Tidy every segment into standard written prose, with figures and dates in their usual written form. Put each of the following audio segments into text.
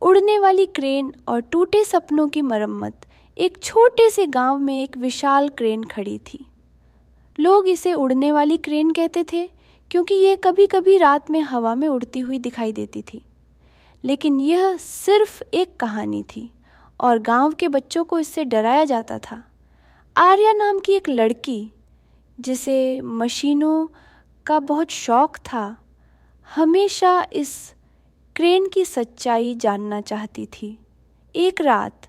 उड़ने वाली क्रेन और टूटे सपनों की मरम्मत। एक छोटे से गांव में एक विशाल क्रेन खड़ी थी। लोग इसे उड़ने वाली क्रेन कहते थे क्योंकि ये कभी कभी रात में हवा में उड़ती हुई दिखाई देती थी। लेकिन यह सिर्फ एक कहानी थी और गांव के बच्चों को इससे डराया जाता था। आर्या नाम की एक लड़की, जिसे मशीनों का बहुत शौक था, हमेशा इस क्रेन की सच्चाई जानना चाहती थी। एक रात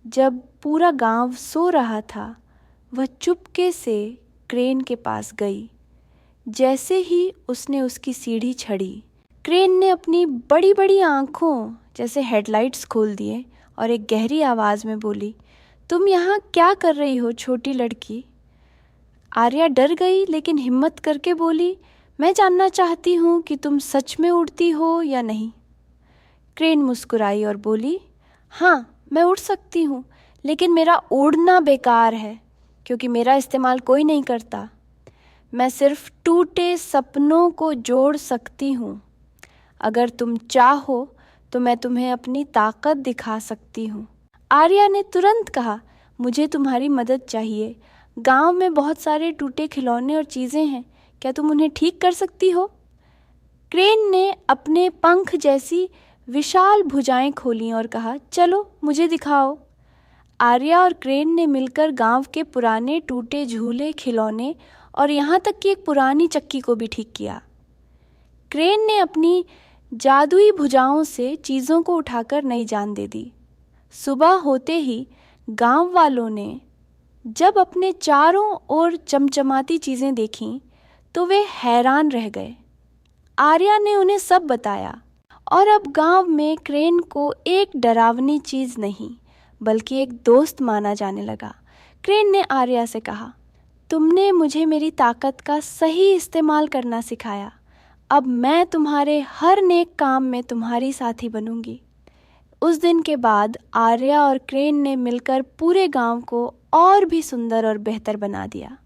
जब पूरा गांव सो रहा था, वह चुपके से क्रेन के पास गई। जैसे ही उसने उसकी सीढ़ी चढ़ी, क्रेन ने अपनी बड़ी बड़ी आँखों जैसे हेडलाइट्स खोल दिए और एक गहरी आवाज़ में बोली, तुम यहाँ क्या कर रही हो छोटी लड़की? आर्या डर गई लेकिन हिम्मत करके बोली, मैं जानना चाहती हूँ कि तुम सच में उड़ती हो या नहीं। क्रेन मुस्कुराई और बोली, हाँ मैं उड़ सकती हूँ, लेकिन मेरा उड़ना बेकार है क्योंकि मेरा इस्तेमाल कोई नहीं करता। मैं सिर्फ टूटे सपनों को जोड़ सकती हूँ। अगर तुम चाहो तो मैं तुम्हें अपनी ताकत दिखा सकती हूँ। आर्या ने तुरंत कहा, मुझे तुम्हारी मदद चाहिए। गांव में बहुत सारे टूटे खिलौने और चीज़ें हैं, क्या तुम उन्हें ठीक कर सकती हो? क्रेन ने अपने पंख जैसी विशाल भुजाएं खोलीं और कहा, चलो मुझे दिखाओ। आर्या और क्रेन ने मिलकर गांव के पुराने टूटे झूले, खिलौने और यहाँ तक कि एक पुरानी चक्की को भी ठीक किया। क्रेन ने अपनी जादुई भुजाओं से चीज़ों को उठाकर नई जान दे दी। सुबह होते ही गांव वालों ने जब अपने चारों ओर चमचमाती चीज़ें देखीं तो वे हैरान रह गए। आर्या ने उन्हें सब बताया और अब गांव में क्रेन को एक डरावनी चीज़ नहीं बल्कि एक दोस्त माना जाने लगा। क्रेन ने आर्या से कहा, तुमने मुझे मेरी ताकत का सही इस्तेमाल करना सिखाया। अब मैं तुम्हारे हर नेक काम में तुम्हारी साथी बनूंगी। उस दिन के बाद आर्या और क्रेन ने मिलकर पूरे गांव को और भी सुंदर और बेहतर बना दिया।